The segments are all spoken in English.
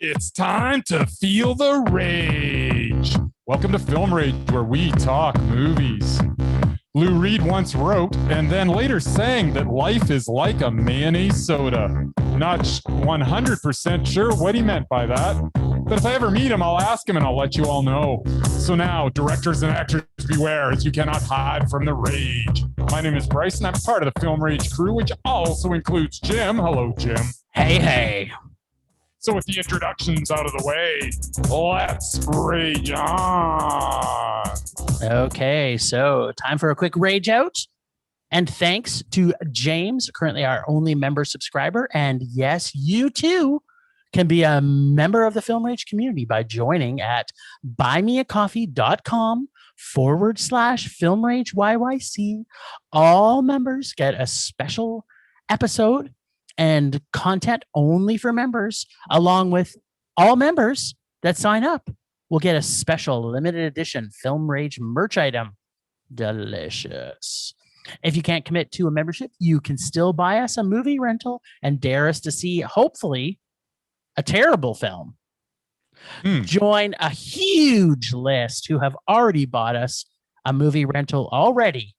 It's time to feel the rage. Welcome to Film Rage, where we talk movies. Lou Reed once wrote and then later sang that life is like a mayonnaise soda. Not 100% sure what he meant by that, but if I ever meet him, I'll ask him and I'll let you all know. So now, directors and actors, beware, as you cannot hide from the rage. My name is Bryce, and I'm part of the Film Rage crew, which also includes Jim. Hello, Jim. Hey, hey. So with the introductions out of the way, let's rage on. Okay, so time for a quick rage out. And thanks to James, currently our only member subscriber. And yes, you too can be a member of the Film Rage community by joining at buymeacoffee.com/Film Rage YYC. All members get a special episode and content only for members, along with all members that sign up will get a special limited edition Film Rage merch item. Delicious. If you can't commit to a membership, you can still buy us a movie rental and dare us to see, hopefully, a terrible film. Join a huge list who have already bought us a movie rental already.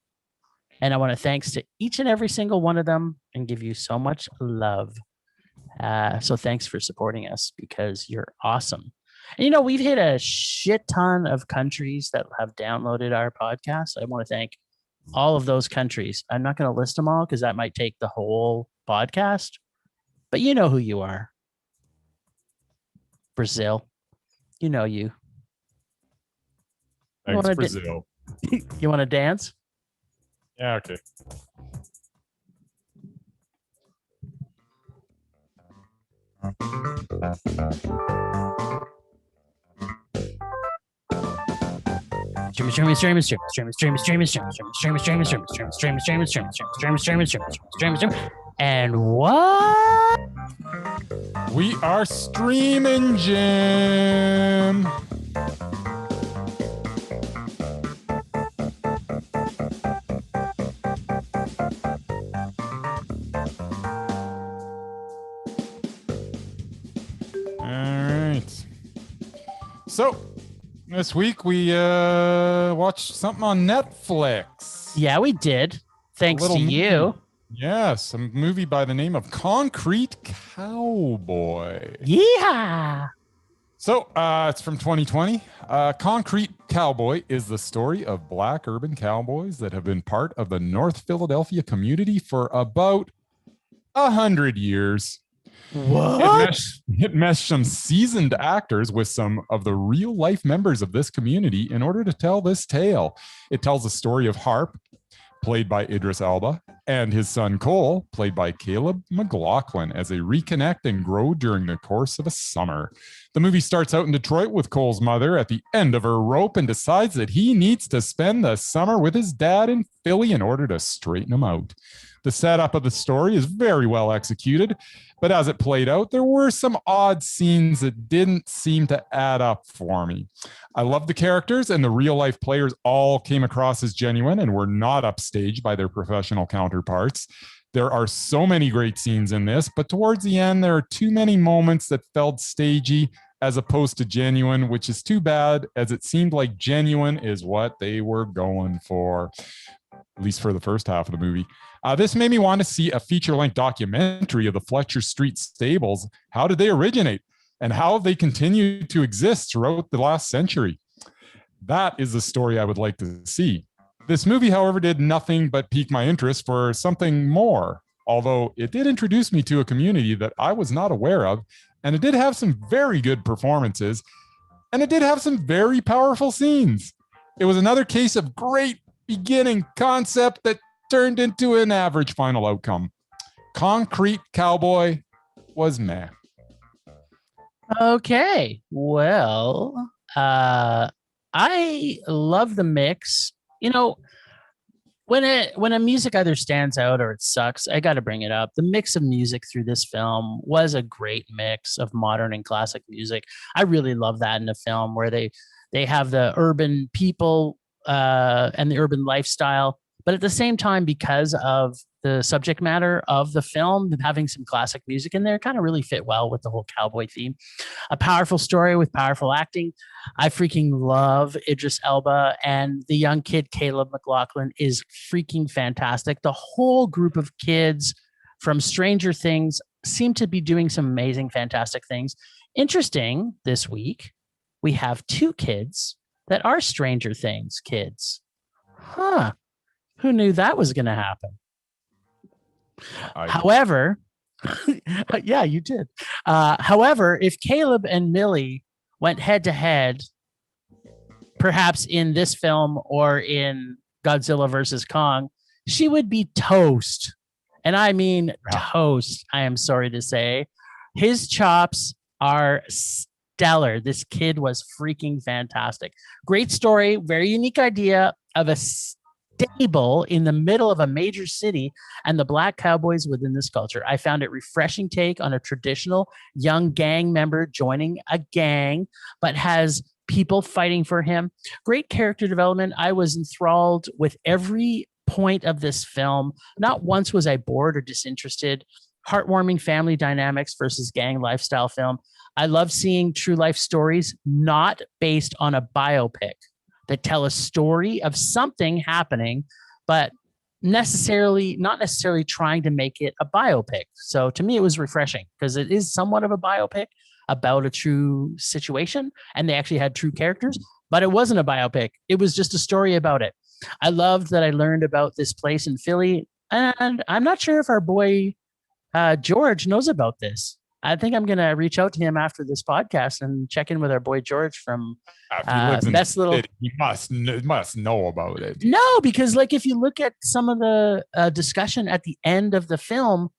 And I want to thanks to each and every single one of them and give you so much love. So thanks for supporting us because you're awesome. And, you know, we've hit a shit ton of countries that have downloaded our podcast. I want to thank all of those countries. I'm not going to list them all because that might take the whole podcast, but you know who you are. Brazil. You know you. Thanks, Brazil. You want to dance? Yeah, okay. And what? We are streaming, Jim. So, this week we watched something on Netflix. Yeah, we did. Thanks to you. Yes, a movie by the name of Concrete Cowboy. Yeah. So, it's from 2020. Concrete Cowboy is the story of Black urban cowboys that have been part of the North Philadelphia community for about 100 years. What? It meshed some seasoned actors with some of the real life members of this community in order to tell this tale. It tells the story of Harp, played by Idris Elba, and his son Cole, played by Caleb McLaughlin, as they reconnect and grow during the course of a summer. The movie starts out in Detroit with Cole's mother at the end of her rope and decides that he needs to spend the summer with his dad in Philly in order to straighten him out. The setup of the story is very well executed, but as it played out, there were some odd scenes that didn't seem to add up for me. I love the characters, and the real-life players all came across as genuine and were not upstaged by their professional counterparts. There are so many great scenes in this, but towards the end, there are too many moments that felt stagey as opposed to genuine, which is too bad, as it seemed like genuine is what they were going for, at least for the first half of the movie. This made me want to see a feature-length documentary of the Fletcher Street stables. How did they originate? And how they continue to exist throughout the last century? That is the story I would like to see. This movie, however, did nothing but pique my interest for something more, although it did introduce me to a community that I was not aware of, and it did have some very good performances, and it did have some very powerful scenes. It was another case of great beginning concept that turned into an average final outcome. Concrete Cowboy was meh. Okay. Well, I love the mix. You know, when a music either stands out or it sucks, I got to bring it up. The mix of music through this film was a great mix of modern and classic music. I really love that in a film where they have the urban people and the urban lifestyle, but at the same time, because of the subject matter of the film, and having some classic music in there kind of really fit well with the whole cowboy theme. A powerful story with powerful acting. I freaking love Idris Elba, and the young kid Caleb McLaughlin is freaking fantastic. The whole group of kids from Stranger Things seem to be doing some amazing, fantastic things. Interesting, this week, we have 2 kids that are Stranger Things kids. Huh. Who knew that was going to happen? However, yeah, you did. However, if Caleb and Millie went head to head, perhaps in this film or in Godzilla versus Kong, she would be toast. And I mean toast, I am sorry to say. His chops are stellar. This kid was freaking fantastic. Great story, very unique idea of a stable in the middle of a major city and the black cowboys within this culture. I found it refreshing take on a traditional young gang member joining a gang, but has people fighting for him. Great character development. I was enthralled with every point of this film. Not once was I bored or disinterested. Heartwarming family dynamics versus gang lifestyle film. I love seeing true life stories not based on a biopic, that tell a story of something happening, but not necessarily trying to make it a biopic. So to me, it was refreshing because it is somewhat of a biopic about a true situation, and they actually had true characters, but it wasn't a biopic. It was just a story about it. I loved that I learned about this place in Philly, and I'm not sure if our boy George knows about this. I think I'm going to reach out to him after this podcast and check in with our boy George from Best Little. He must know about it. No, because like if you look at some of the discussion at the end of the film,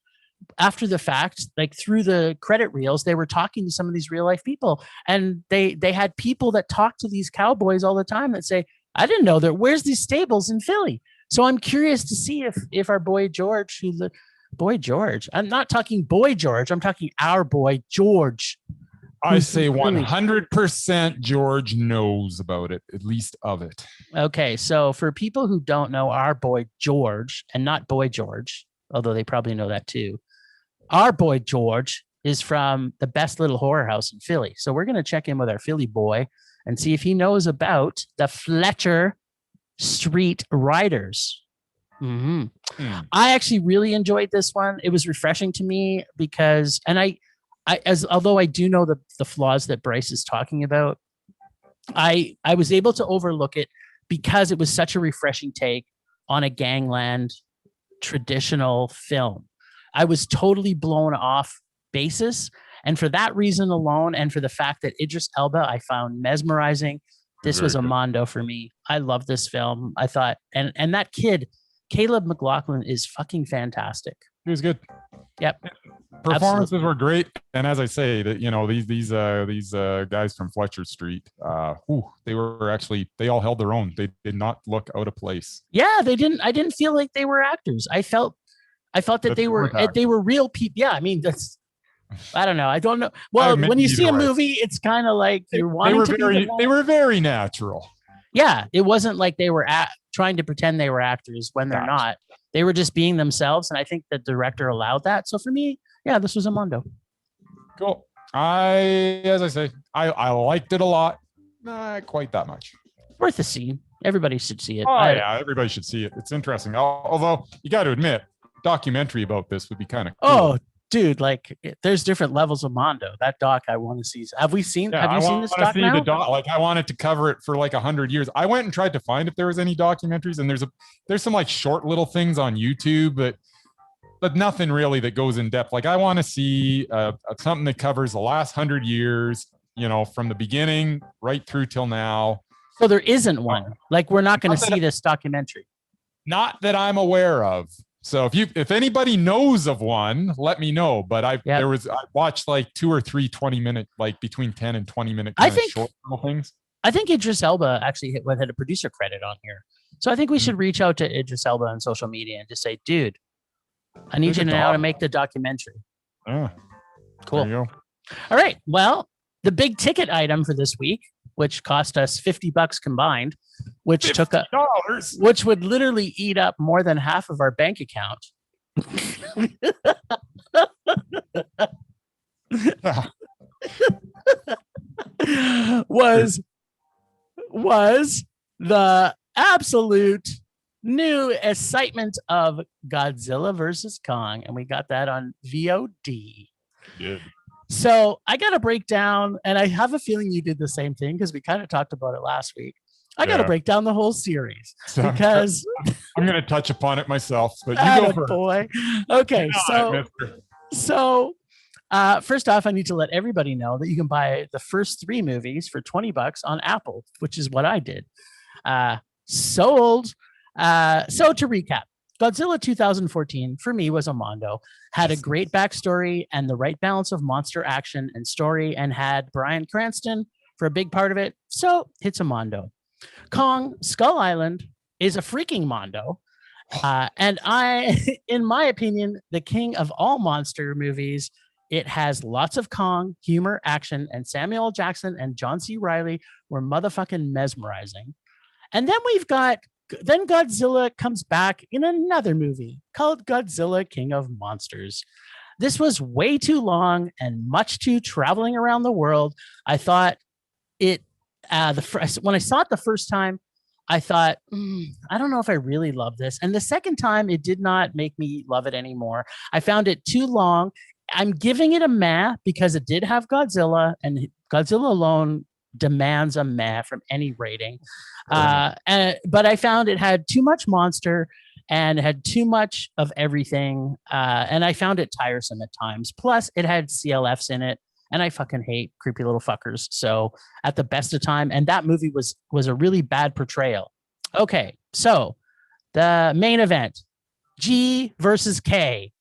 after the fact, like through the credit reels, they were talking to some of these real life people, and they had people that talk to these cowboys all the time that say, "I didn't know that. Where's these stables in Philly?" So I'm curious to see if our boy George, Boy George. I'm not talking boy George. I'm talking our boy George. I say 100% George knows about it, at least of it. Okay, so for people who don't know our boy George, and not boy George, although they probably know that too, our boy George is from the Best Little Horror House in Philly. So we're going to check in with our Philly boy and see if he knows about the Fletcher Street Riders. I actually really enjoyed this one. It was refreshing to me because, and although I do know the flaws that Bryce is talking about, I was able to overlook it because it was such a refreshing take on a gangland traditional film. I was totally blown off basis. And for that reason alone, and for the fact that Idris Elba, I found mesmerizing, this was a mondo for me. I love this film. I thought, and that kid, Caleb McLaughlin, is fucking fantastic. He was good. Yep. Performances were great, and as I say, that these guys from Fletcher Street, they all held their own. They did not look out of place. Yeah, they didn't. I didn't feel like they were actors. I felt that they were real people. Yeah, I mean that's. I don't know. I don't know. Well, when you see a movie, it's kind of like you're wanting they were very natural. Yeah, it wasn't like they were trying to pretend they were actors when they're not. They were just being themselves, and I think the director allowed that. So for me, yeah, this was a mondo. Cool. As I say, I liked it a lot. Not quite that much. Worth a see. Everybody should see it. Oh, yeah, everybody should see it. It's interesting. Although you got to admit, documentary about this would be kind of cool. Oh, dude, like there's different levels of mondo. That doc I want to see. Have you seen this doc now? Like I wanted to cover it for like 100 years. I went and tried to find if there was any documentaries, and there's some like short little things on YouTube, but nothing really that goes in depth. Like I want to see something that covers the last 100 years, from the beginning right through till now. So there isn't one. Like we're not going to see this documentary. Not that I'm aware of. So if anybody knows of one, let me know. But I watched like 2 or 3 20-minute, like between 10 and 20-minute short little things. I think Idris Elba actually had a producer credit on here. So I think we should reach out to Idris Elba on social media and just say, dude, I need you now to make the documentary. Yeah. Cool. There you go. All right. Well, the big ticket item for this week, which cost us $50 combined, which $50. which would literally eat up more than half of our bank account, was the absolute new excitement of Godzilla versus Kong, and we got that on VOD. Yeah. So I got to break down, and I have a feeling you did the same thing because we kind of talked about it last week. I got to break down the whole series because I'm going to touch upon it myself, but you go first. Boy. Okay, so first off, I need to let everybody know that you can buy the first 3 movies for $20 on Apple, which is what I did. Sold. So to recap, Godzilla 2014 for me was a mondo, had a great backstory and the right balance of monster action and story, and had Bryan Cranston for a big part of it. So it's a mondo. Kong Skull Island is a freaking mondo. And in my opinion, the king of all monster movies. It has lots of Kong, humor, action, and Samuel L. Jackson and John C. Reilly were motherfucking mesmerizing. And then Godzilla comes back in another movie called Godzilla King of Monsters. This was way too long and much too traveling around the world. I thought it, when I saw it the first time, I thought, I don't know if I really love this. And the second time, it did not make me love it anymore. I found it too long. I'm giving it a meh because it did have Godzilla, and Godzilla alone demands a meh from any rating. But I found it had too much monster and had too much of everything. And I found it tiresome at times. Plus, it had CLFs in it, and I fucking hate creepy little fuckers. So at the best of time, and that movie was a really bad portrayal. Okay, so the main event, G versus K.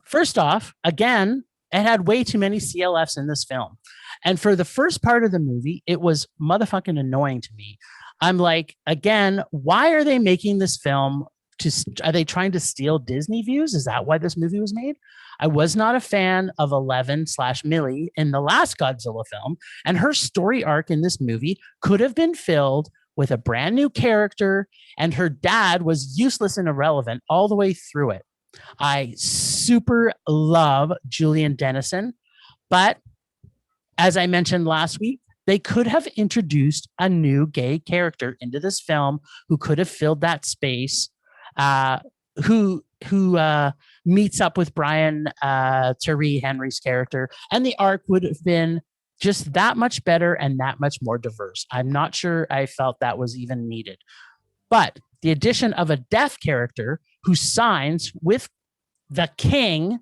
First off, again, it had way too many CLFs in this film. And for the first part of the movie, it was motherfucking annoying to me. I'm like, again, why are they making this film? Are they trying to steal Disney views? Is that why this movie was made? I was not a fan of 11/Millie in the last Godzilla film, and her story arc in this movie could have been filled with a brand new character, and her dad was useless and irrelevant all the way through it. I super love Julian Dennison, but as I mentioned last week, they could have introduced a new gay character into this film who could have filled that space, who meets up with Brian Tyree Henry's character, and the arc would have been just that much better and that much more diverse. I'm not sure I felt that was even needed. But the addition of a deaf character who signs with the king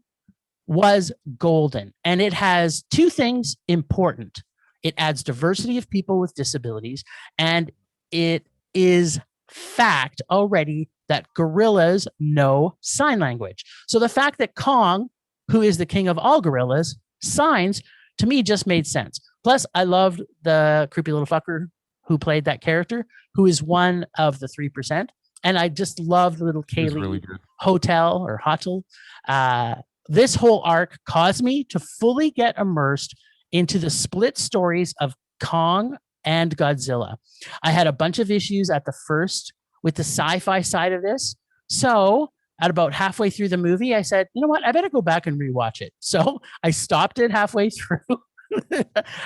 was golden. And it has 2 things important. It adds diversity of people with disabilities, and it is fact already that gorillas know sign language. So the fact that Kong, who is the king of all gorillas, signs, to me just made sense. Plus, I loved the creepy little fucker who played that character, who is one of the 3%. And I just loved little Kaylee really Hotel. This whole arc caused me to fully get immersed into the split stories of Kong and Godzilla. I had a bunch of issues at the first with the sci-fi side of this. So at about halfway through the movie, I said, you know what? I better go back and rewatch it. So I stopped it halfway through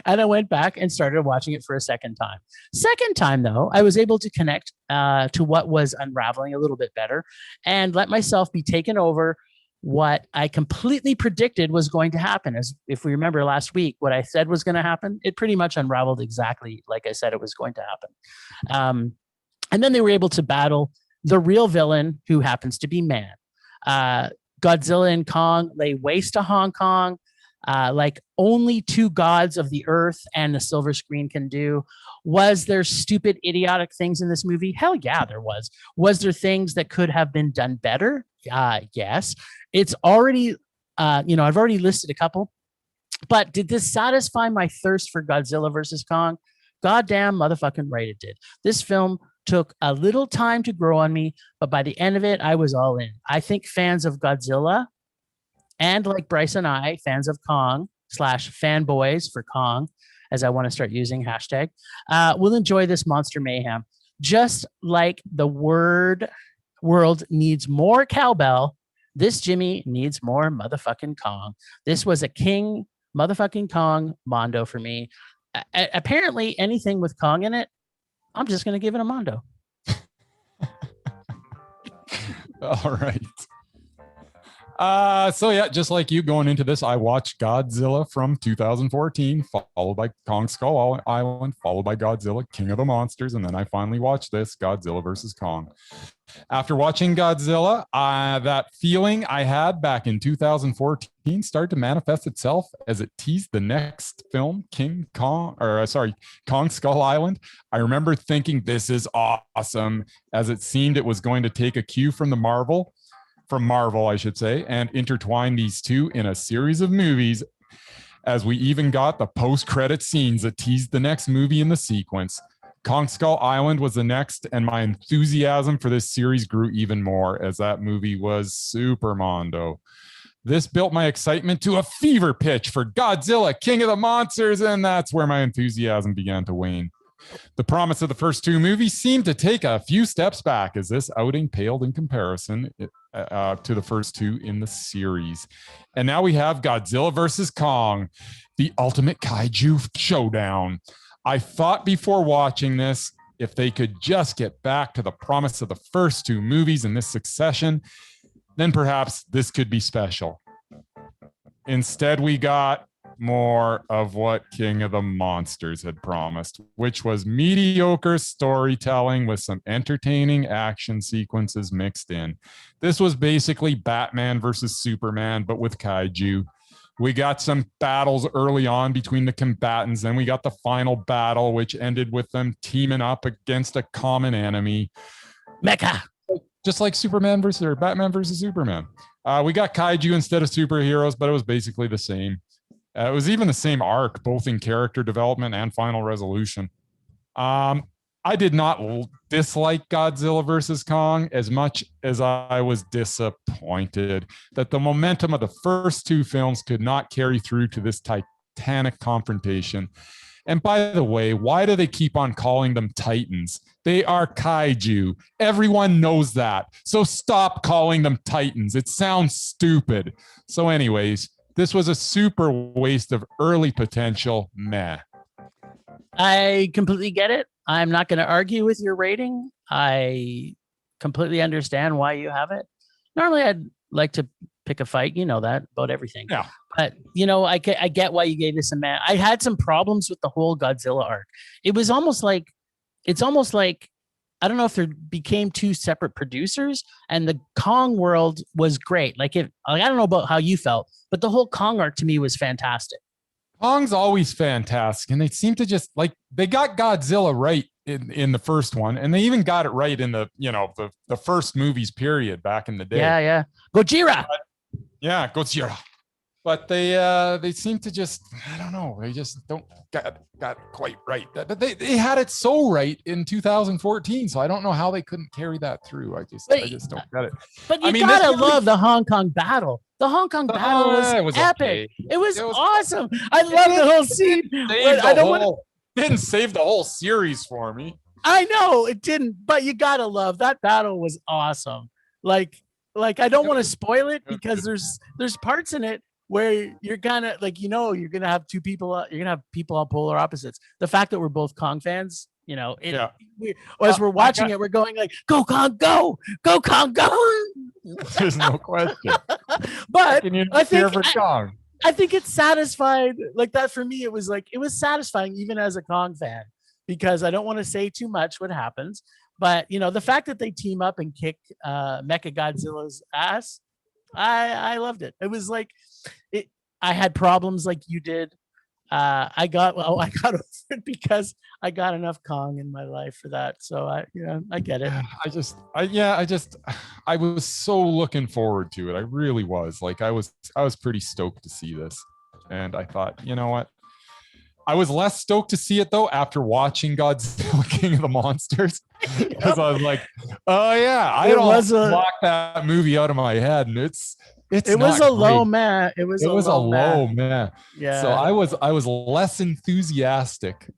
and I went back and started watching it for a second time. Second time, though, I was able to connect to what was unraveling a little bit better and let myself be taken over what I completely predicted was going to happen. As if we remember last week, what I said was going to happen, it pretty much unraveled exactly like I said it was going to happen. And then they were able to battle the real villain, who happens to be man. Godzilla and Kong lay waste to Hong Kong, like only 2 gods of the earth and the silver screen can do. Was there stupid, idiotic things in this movie? Hell yeah, there was. Was there things that could have been done better? Yes. It's already, I've already listed a couple. But did this satisfy my thirst for Godzilla versus Kong? Goddamn motherfucking right it did. This film took a little time to grow on me, but by the end of it, I was all in. I think fans of Godzilla, and like Bryce and I, fans of Kong / fanboys for Kong, as I want to start using hashtag, will enjoy this monster mayhem. Just like the world needs more cowbell, This Jimmy needs more motherfucking Kong. This was a King motherfucking Kong Mondo for me. Apparently, anything with Kong in it, I'm just going to give it a Mondo. All right. So yeah, just like you going into this, I watched Godzilla from 2014, followed by Kong Skull Island, followed by Godzilla, King of the Monsters, and then I finally watched this, Godzilla versus Kong. After watching Godzilla, that feeling I had back in 2014 started to manifest itself as it teased the next film, Kong Skull Island. I remember thinking this is awesome, as it seemed it was going to take a cue from Marvel, I should say, and intertwine these two in a series of movies, as we even got the post-credit scenes that teased the next movie in the sequence. Kong Skull Island was the next, and my enthusiasm for this series grew even more, as that movie was super mondo. This built my excitement to a fever pitch for Godzilla, King of the Monsters, and that's where my enthusiasm began to wane. The promise of the first two movies seemed to take a few steps back, as this outing paled in comparison to the first two in the series. And now we have Godzilla versus Kong, the ultimate kaiju showdown. I thought before watching this, if they could just get back to the promise of the first two movies in this succession, then perhaps this could be special. Instead, we got more of what King of the Monsters had promised, which was mediocre storytelling with some entertaining action sequences mixed in. This was basically Batman versus Superman, but with kaiju. We got some battles early on between the combatants. Then we got the final battle, which ended with them teaming up against a common enemy. Mecha. Just like Batman versus Superman. We got kaiju instead of superheroes, but it was basically the same. It was even the same arc, both in character development and final resolution. I did not dislike Godzilla versus Kong as much as I was disappointed that the momentum of the first two films could not carry through to this titanic confrontation. And by the way, why do they keep on calling them Titans? They are kaiju. Everyone knows that. So stop calling them Titans. It sounds stupid. So anyways, this was a super waste of early potential. Meh. I completely get it. I'm not going to argue with your rating. I completely understand why you have it. Normally, I'd like to pick a fight. You know that about everything. Yeah. But, I get why you gave this a man. I had some problems with the whole Godzilla arc. It's almost like, I don't know if there became two separate producers, and the Kong world was great. I don't know about how you felt, but the whole Kong arc to me was fantastic. Kong's always fantastic, and they seem to just they got Godzilla right in the first one, and they even got it right in the first movies period back in the day. Yeah. Gojira. Gojira. But they seem to just, I don't know, they just don't got quite right. They had it so right in 2014, so I don't know how they couldn't carry that through. I just don't get it. But you gotta love the Hong Kong battle. The Hong Kong battle was epic. Okay. It was awesome. I love the whole scene. Didn't save the whole series for me. I know it didn't, but you gotta love that battle was awesome. I don't want to spoil it because there's parts in it where you're gonna you're gonna have two people, you're gonna have people on polar opposites. The fact that we're both Kong fans, as we're watching it, we're going like, go Kong, go Kong, go. There's no question. But I think it's satisfied like that for me. It was satisfying even as a Kong fan, because I don't want to say too much what happens, but the fact that they team up and kick Mecha Godzilla's ass, I loved it. It was I had problems like you did. I got over it because I got enough Kong in my life for that. So I get it. I was so looking forward to it. I really was. I was pretty stoked to see this. And I thought, you know what? I was less stoked to see it though after watching Godzilla King of the Monsters, because I was like, oh yeah, I don't block that movie out of my head, and it was a low man. It was a low man. Yeah. So I was less enthusiastic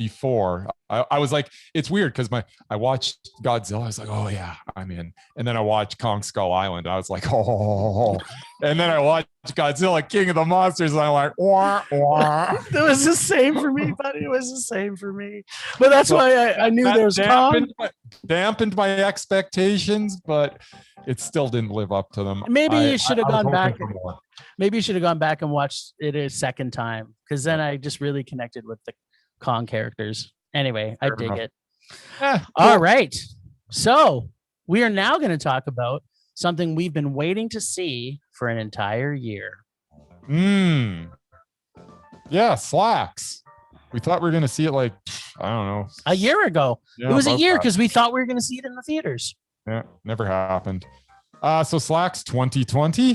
before. I was like, it's weird because I watched Godzilla. I was like, oh yeah, I'm in. And then I watched Kong Skull Island. I was like, oh. And then I watched Godzilla King of the Monsters, and I'm like, wah, wah. It was the same for me, buddy. It was the same for me. But that's why I knew there was Kong. Dampened my expectations, but it still didn't live up to them. Maybe you should have gone back. Maybe you should have gone back and watched it a second time, because then I just really connected with the Kong characters. Anyway, I dig it. All right. So we are now going to talk about something we've been waiting to see for an entire year. Yeah, Slaxx. We thought we were going to see it like, I don't know, a year ago. It was a year because we thought we were going to see it in the theaters. Yeah, never happened. So Slaxx 2020.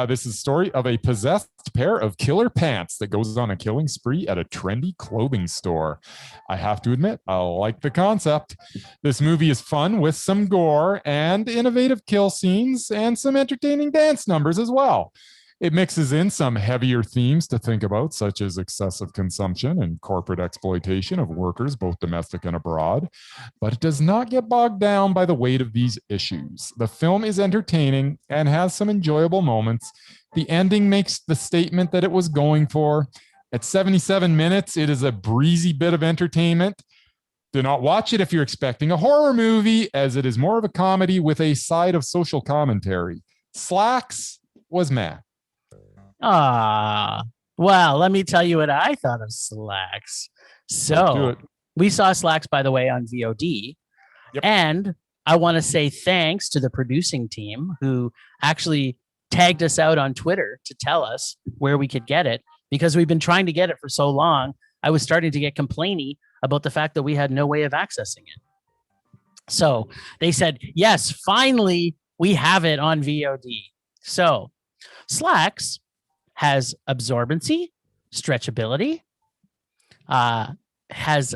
This is a story of a possessed pair of killer pants that goes on a killing spree at a trendy clothing store. I have to admit, I like the concept. This movie is fun with some gore and innovative kill scenes and some entertaining dance numbers as well. It mixes in some heavier themes to think about, such as excessive consumption and corporate exploitation of workers, both domestic and abroad, but it does not get bogged down by the weight of these issues. The film is entertaining and has some enjoyable moments. The ending makes the statement that it was going for. At 77 minutes, it is a breezy bit of entertainment. Do not watch it if you're expecting a horror movie, as it is more of a comedy with a side of social commentary. Slaxx was meh. Well, let me tell you what I thought of Slaxx. So we saw Slaxx, by the way, on VOD. Yep. And I want to say thanks to the producing team who actually tagged us out on Twitter to tell us where we could get it, because we've been trying to get it for so long. I was starting to get complainy about the fact that we had no way of accessing it. So they said, yes, finally, we have it on VOD. So Slaxx has absorbency, stretchability, has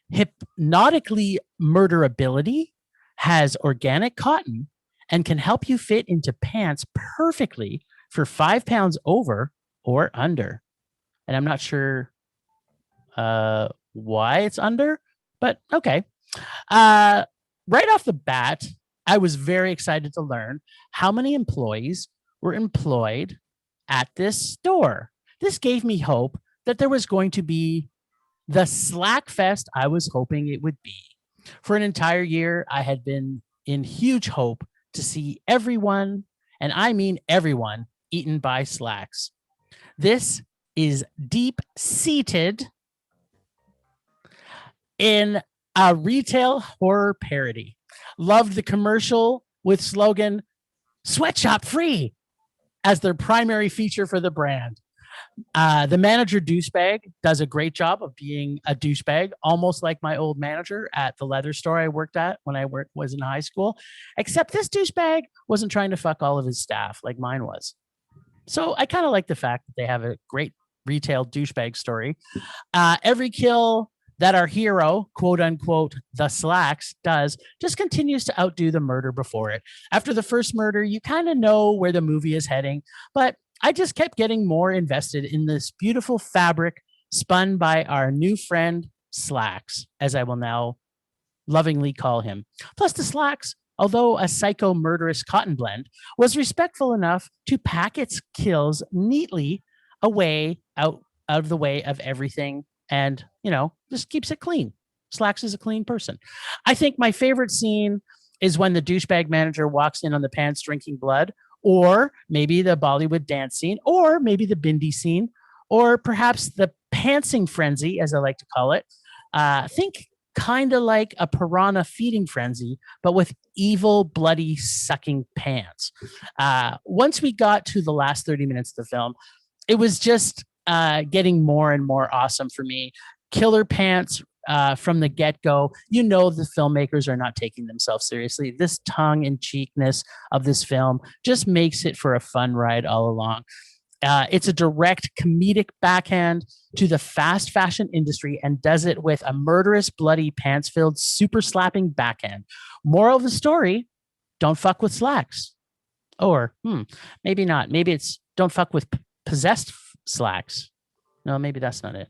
hypnotically murderability, has organic cotton, and can help you fit into pants perfectly for 5 pounds over or under. And I'm not sure why it's under, but okay. Right off the bat, I was very excited to learn how many employees were employed at this store. This gave me hope that there was going to be the Slack Fest I was hoping it would be. For an entire year, I had been in huge hope to see everyone, and I mean everyone, eaten by Slaxx. This is deep-seated in a retail horror parody. Loved the commercial with slogan, "Sweatshop free," as their primary feature for the brand. The manager douchebag does a great job of being a douchebag, almost like my old manager at the leather store I worked at when I was in high school, except this douchebag wasn't trying to fuck all of his staff like mine was. So I kind of like the fact that they have a great retail douchebag story. Every kill that our hero, quote unquote, the Slaxx, does just continues to outdo the murder before it. After the first murder, you kind of know where the movie is heading, but I just kept getting more invested in this beautiful fabric spun by our new friend, Slaxx, as I will now lovingly call him. Plus, the Slaxx, although a psycho murderous cotton blend, was respectful enough to pack its kills neatly away out of the way of everything, and, you know, just keeps it clean. Slaxx is a clean person. I think my favorite scene is when the douchebag manager walks in on the pants drinking blood, or maybe the Bollywood dance scene, or maybe the bindi scene, or perhaps the pantsing frenzy, as I like to call it. Think kind of like a piranha feeding frenzy, but with evil, bloody, sucking pants. Once we got to the last 30 minutes of the film, it was just getting more and more awesome for me. Killer pants from the get-go. You know the filmmakers are not taking themselves seriously. This tongue-in-cheekness of this film just makes it for a fun ride all along. It's a direct comedic backhand to the fast fashion industry and does it with a murderous, bloody, pants-filled, super slapping backhand. Moral of the story, don't fuck with Slaxx. Or, maybe not. Maybe it's don't fuck with possessed Slaxx. No, maybe that's not it.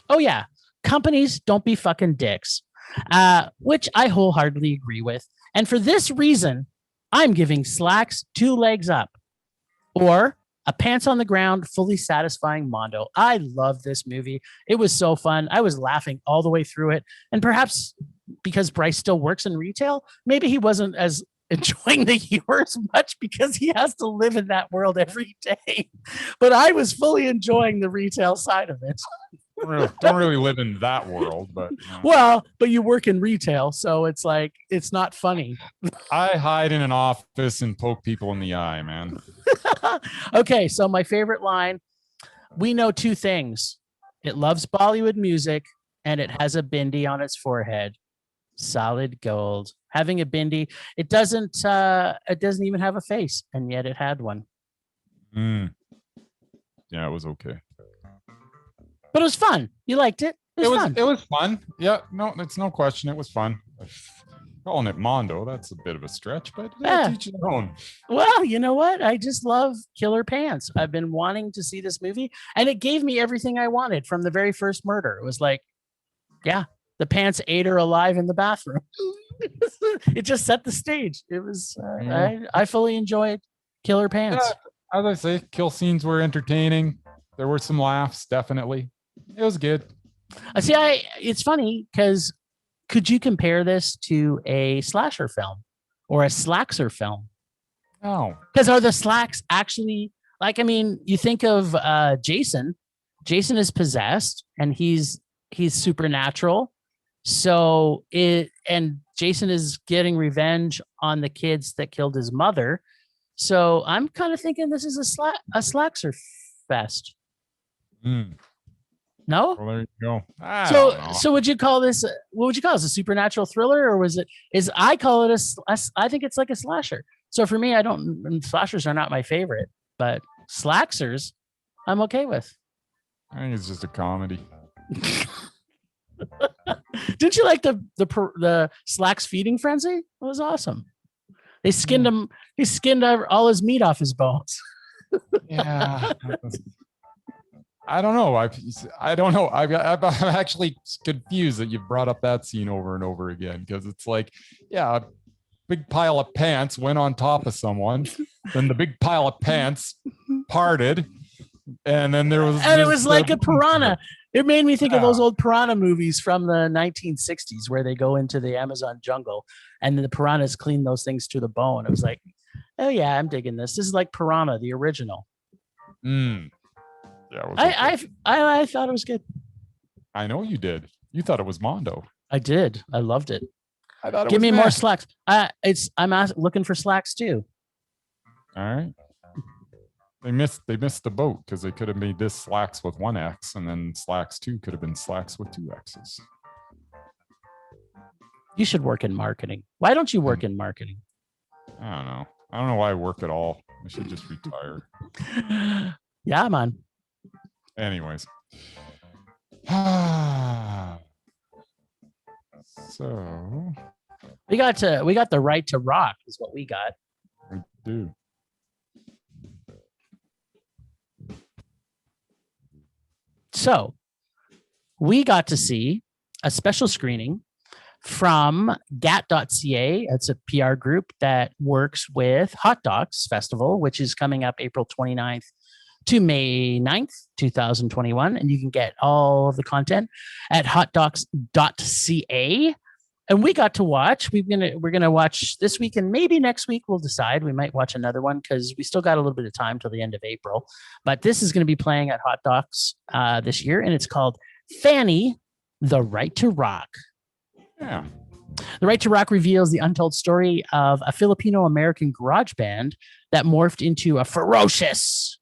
Oh yeah, companies don't be fucking dicks, which I wholeheartedly agree with. And for this reason, I'm giving Slaxx 2 legs up, or a pants on the ground, fully satisfying Mondo. I love this movie. It was so fun. I was laughing all the way through it. And perhaps because Bryce still works in retail, maybe he wasn't as enjoying the humor as much because he has to live in that world every day. But I was fully enjoying the retail side of it. Don't really live in that world, but well, but you work in retail, so it's like it's not funny. I hide in an office and poke people in the eye, man. Okay, so my favorite line: we know 2 things. It loves Bollywood music and it has a bindi on its forehead. Solid gold. Having a bindi, it doesn't even have a face, and yet it had one. Yeah, it was okay. But it was fun. You liked it. It was fun. Yeah, no, it's no question. It was fun. Calling it Mondo, that's a bit of a stretch, but yeah, teach your own. Well, you know what? I just love killer pants. I've been wanting to see this movie, and it gave me everything I wanted from the very first murder. It was like, yeah, the pants ate her alive in the bathroom. It just set the stage. It was, I fully enjoyed killer pants. Yeah, as I say, kill scenes were entertaining. There were some laughs, definitely. It was good. It's funny because could you compare this to a slasher film or a Slaxxer film? No. Because are the Slaxx actually like, I mean, you think of Jason. Jason is possessed and he's supernatural. So Jason is getting revenge on the kids that killed his mother. So I'm kind of thinking this is a Slaxxer fest. No? Well, there you go. So would you call this, what would you call this, a supernatural thriller, or I call it I think it's like a slasher. So for me, slashers are not my favorite, but Slaxxers I'm okay with. I think it's just a comedy. Didn't you like the Slaxx feeding frenzy? It was awesome. They skinned him. He skinned all his meat off his bones. Yeah. I don't know. I don't know. I'm actually confused that you brought up that scene over and over again, because it's like, yeah, a big pile of pants went on top of someone, then the big pile of pants parted, and then there was, and it was like a piranha. It made me think of those old piranha movies from the 1960s where they go into the Amazon jungle and the piranhas clean those things to the bone. It was like, oh yeah, I'm digging this. This is like Piranha, the original. Yeah, I thought it was good. I know you did. You thought it was Mondo. I did. I loved it. I thought Give me more Slaxx. I'm looking for Slaxx too. All right. They missed the boat because they could have made this Slaxx with 1 X, and then Slaxx 2 could have been Slaxx with 2 X's. You should work in marketing. Why don't you work in marketing? I don't know. I don't know why I work at all. I should just retire. Yeah, man. Anyways. So we got the right to rock is what we got. We do. So we got to see a special screening from GAT.ca. It's a PR group that works with HotDocs Festival, which is coming up April 29th to May 9th, 2021. And you can get all of the content at hotdocs.ca. And we got to watch. We're gonna watch this week, and maybe next week we'll decide. We might watch another one because we still got a little bit of time till the end of April. But this is going to be playing at HotDocs this year, and it's called Fanny: The Right to Rock. Yeah. The Right to Rock reveals the untold story of a Filipino-American garage band that morphed into a ferocious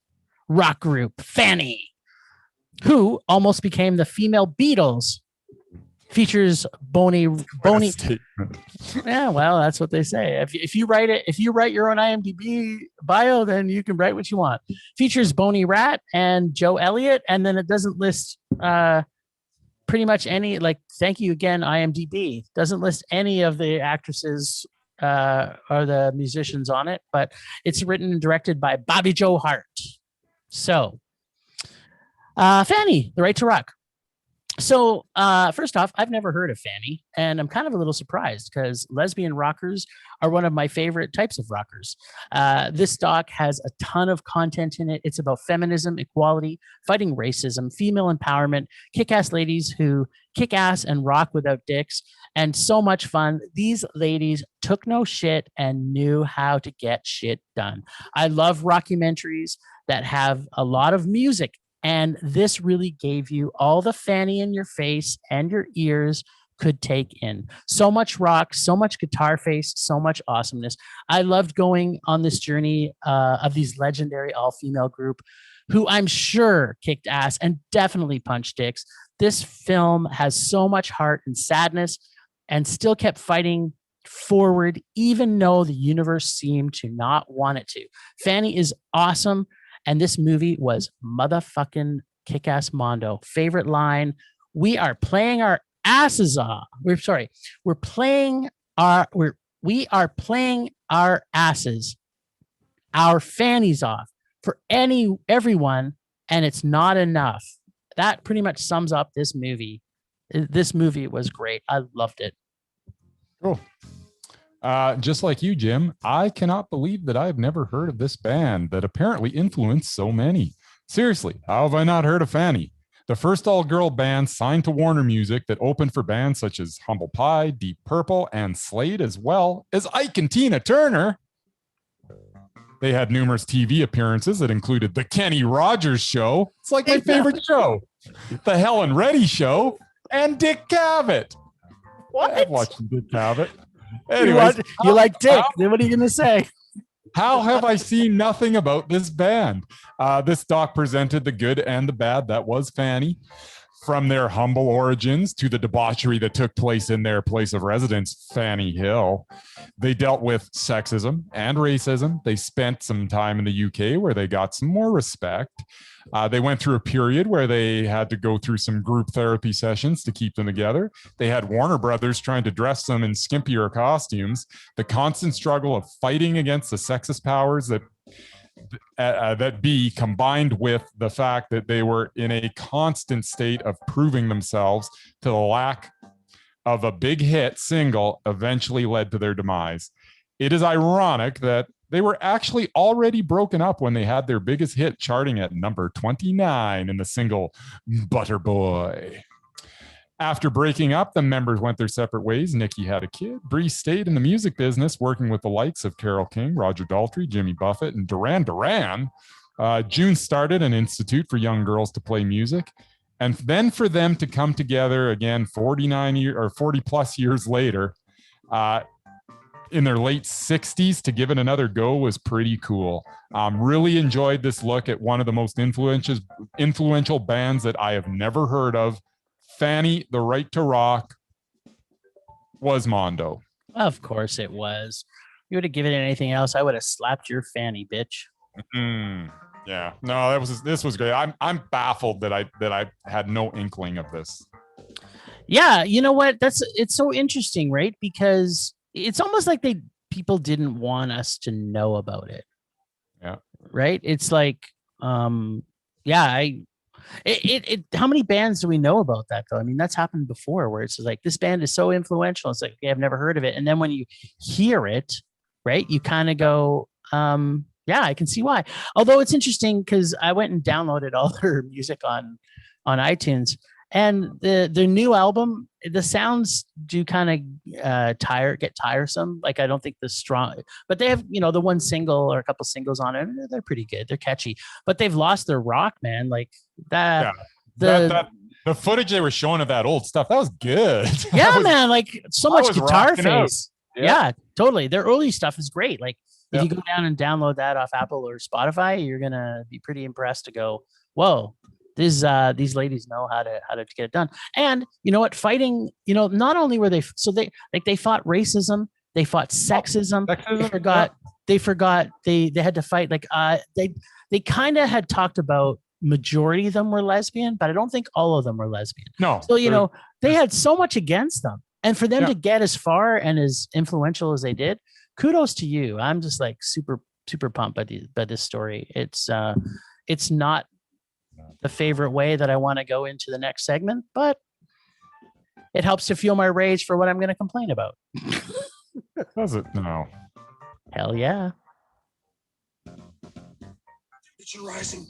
rock group, Fanny, who almost became the female Beatles. Features bony. Yeah, well, that's what they say. If you write your own IMDb bio, then you can write what you want. Features Boney Rat and Joe Elliott, and then it doesn't list pretty much any, like, thank you again, IMDb. Doesn't list any of the actresses or the musicians on it, but it's written and directed by Bobby Joe Hart. So, Fanny: The Right to Rock. So, first off, I've never heard of Fanny, and I'm kind of a little surprised because lesbian rockers are one of my favorite types of rockers. This doc has a ton of content in it. It's about feminism, equality, fighting racism, female empowerment, kick-ass ladies who kick ass and rock without dicks, and so much fun. These ladies took no shit and knew how to get shit done. I love rockumentaries that have a lot of music, and this really gave you all the Fanny in your face and your ears could take in. So much rock, so much guitar face, so much awesomeness. I loved going on this journey of these legendary all-female group who I'm sure kicked ass and definitely punched dicks. This film has so much heart and sadness and still kept fighting forward, even though the universe seemed to not want it to. Fanny is awesome. And this movie was motherfucking kick-ass mondo. Favorite line, we are playing our asses off. We are playing our asses, our fannies off for everyone, and it's not enough. That pretty much sums up this movie. This movie was great. I loved it. Cool. Just like you, Jim, I cannot believe that I've never heard of this band that apparently influenced so many. Seriously, how have I not heard of Fanny? The first all-girl band signed to Warner Music that opened for bands such as Humble Pie, Deep Purple, and Slade, as well as Ike and Tina Turner. They had numerous TV appearances that included The Kenny Rogers Show. It's like my favorite show. The Helen Reddy Show, and Dick Cavett. What? I've watched Dick Cavett. Anyways, you like Dick. Then what are you going to say? How have I seen nothing about this band? This doc presented the good and the bad that was Fanny, from their humble origins to the debauchery that took place in their place of residence, Fanny Hill. They dealt with sexism and racism. They spent some time in the UK where they got some more respect. They went through a period where they had to go through some group therapy sessions to keep them together. They had Warner Brothers trying to dress them in skimpier costumes. The constant struggle of fighting against the sexist powers that be, combined with the fact that they were in a constant state of proving themselves to the lack of a big hit single, eventually led to their demise. It is ironic that they were actually already broken up when they had their biggest hit, charting at number 29 in the single Butter Boy. After breaking up, the members went their separate ways. Nikki had a kid. Bree stayed in the music business, working with the likes of Carole King, Roger Daltrey, Jimmy Buffett, and Duran Duran. June started an institute for young girls to play music. And then for them to come together again 40 plus years later, in their late 60s, to give it another go was pretty cool. Really enjoyed this look at one of the most influential bands that I have never heard of. Fanny, The Right to Rock, was mondo. Of course it was. You would have given it anything else, I would have slapped your Fanny, bitch. Yeah, no, this was great. I'm baffled that I had no inkling of this. Yeah, you know what? It's so interesting, right? Because it's almost like people didn't want us to know about it. Yeah. Right? It's like, how many bands do we know about that though? I mean, that's happened before where it's like, this band is so influential. It's like, okay, I've never heard of it. And then when you hear it, right, you kind of go, yeah, I can see why. Although it's interesting because I went and downloaded all their music on iTunes, and the new album, the sounds do kind of get tiresome. Like, I don't think the strong, but they have, the one single or a couple singles on it. They're pretty good. They're catchy, but they've lost their rock, man. Like that. Yeah. The footage they were showing of that old stuff, that was good. Yeah, man. Like so much guitar face. Yeah, totally. Their early stuff is great. Like if you go down and download that off Apple or Spotify, you're gonna be pretty impressed to go, whoa. These ladies know how to get it done. And you know what? Fighting, not only were they fought racism, they fought sexism. They forgot they had to fight they kind of had talked about majority of them were lesbian, but I don't think all of them were lesbian. No. So they had so much against them. And for them to get as far and as influential as they did, kudos to you. I'm just like super, super pumped by this story. It's not the favorite way that I want to go into the next segment, but it helps to fuel my rage for what I'm going to complain about. Does it? No. Hell yeah. Temperature rising.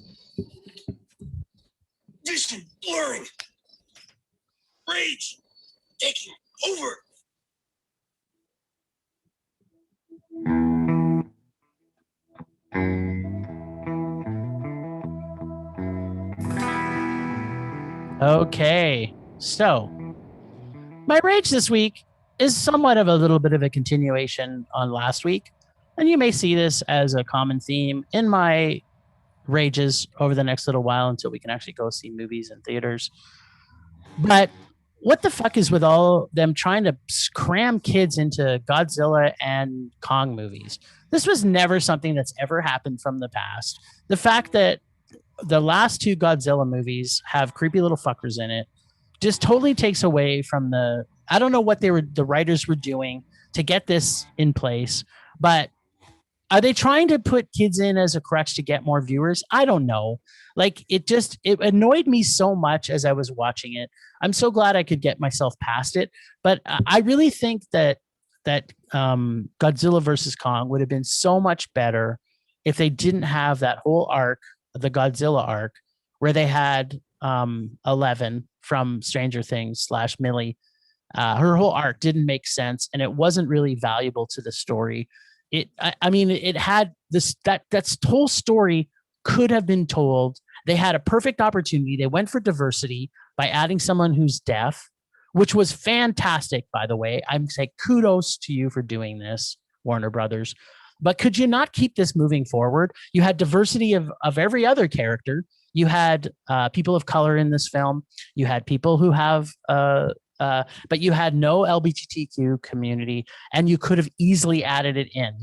Vision blurring. Rage taking over. Okay, so my rage this week is somewhat of a little bit of a continuation on last week. And you may see this as a common theme in my rages over the next little while until we can actually go see movies in theaters. But what the fuck is with all them trying to cram kids into Godzilla and Kong movies? This was never something that's ever happened from the past. The fact that the last two Godzilla movies have creepy little fuckers in it just totally takes away from the, I don't know what the writers were doing to get this in place, but are they trying to put kids in as a crutch to get more viewers? I don't know. Like it annoyed me so much as I was watching it. I'm so glad I could get myself past it, but I really think that Godzilla versus Kong would have been so much better if they didn't have that whole arc, the Godzilla arc, where they had 11 from Stranger Things / Millie. Her whole arc didn't make sense, and it wasn't really valuable to the story. It had this that whole story could have been told. They had a perfect opportunity. They went for diversity by adding someone who's deaf, which was fantastic, by the way. I'm saying kudos to you for doing this, Warner Brothers. But could you not keep this moving forward? You had diversity of every other character. You had people of color in this film. You had people who have but you had no LGBTQ community, and you could have easily added it in.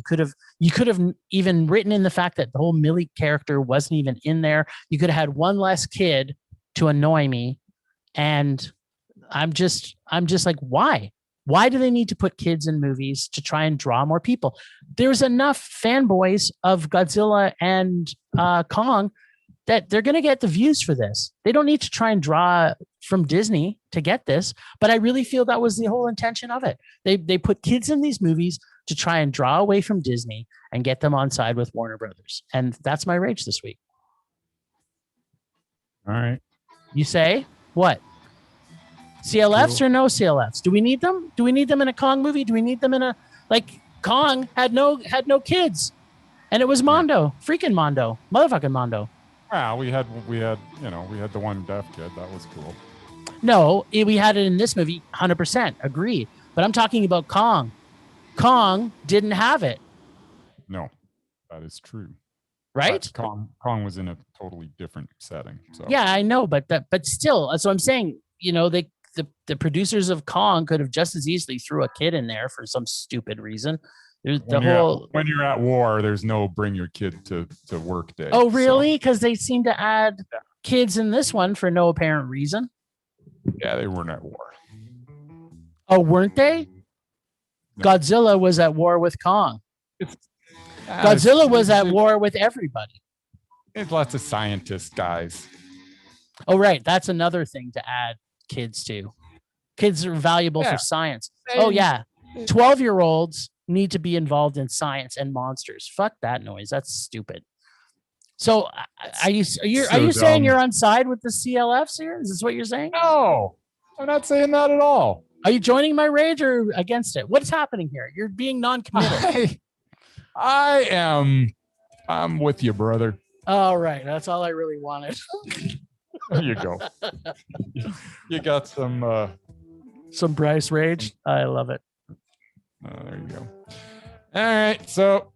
You could have even written in the fact that the whole Millie character wasn't even in there. You could have had one less kid to annoy me, and I'm just like, why? Why do they need to put kids in movies to try and draw more people? There's enough fanboys of Godzilla and Kong that they're going to get the views for this. They don't need to try and draw from Disney to get this, but I really feel that was the whole intention of it. They put kids in these movies to try and draw away from Disney and get them on side with Warner Brothers. And that's my rage this week. All right. You say what? CLFs or no CLFs? Do we need them? Do we need them in a Kong movie? Do we need them in a, like, Kong had no kids, and it was Mondo, freaking Mondo, motherfucking Mondo. Wow, we had the one deaf kid. That was cool. No, we had it in this movie. 100% agree. But I'm talking about Kong. Kong didn't have it. No, that is true. Right? But Kong was in a totally different setting. So yeah, I know, but still, that's what I'm saying. You know, the producers of Kong could have just as easily threw a kid in there for some stupid reason. When you're at war, there's no bring your kid to work day. Oh, really? Because they seem to add kids in this one for no apparent reason. Yeah, they weren't at war. Oh, weren't they? No. Godzilla was at war with Kong. Godzilla was at war with everybody. There's lots of scientist guys. Oh, right. That's another thing to add kids to. Kids are valuable for science. Oh, yeah. 12-year-olds need to be involved in science and monsters. Fuck that noise. That's stupid. So are you saying you're on side with the CLFs here? Is this what you're saying? No, I'm not saying that at all. Are you joining my rage or against it? What's happening here? You're being non-committal. I'm with you, brother. All right. That's all I really wanted. There you go. You got some Bryce rage. I love it. There you go. All right. So,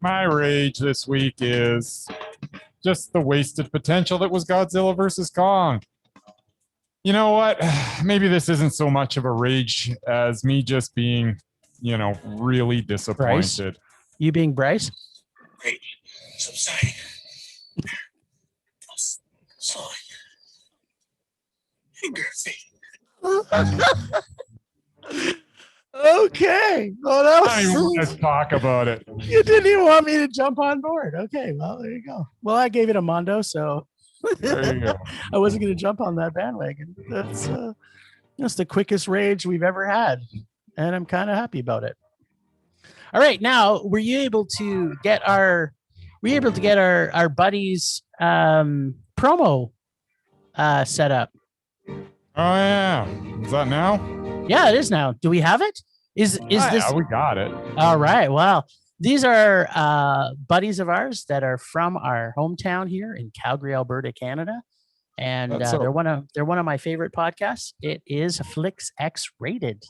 my rage this week is just the wasted potential that was Godzilla versus Kong. You know what? Maybe this isn't so much of a rage as me just being, really disappointed. Bryce? You being Bryce? Rage subsiding. Finger fade. Okay. Well, that I don't even want was, to talk about it. you didn't even want me to jump on board. Okay. Well, there you go. Well, I gave it a Mondo, so There you go. I wasn't going to jump on that bandwagon. That's the quickest rage we've ever had, and I'm kind of happy about it. All right, now were you able to get our buddies promo set up? Oh yeah, is that now? Yeah, it is now. Do we have it? Is this? Yeah, we got it. All right. Well, these are buddies of ours that are from our hometown here in Calgary, Alberta, Canada, and they're one of my favorite podcasts. It is Flicks X Rated.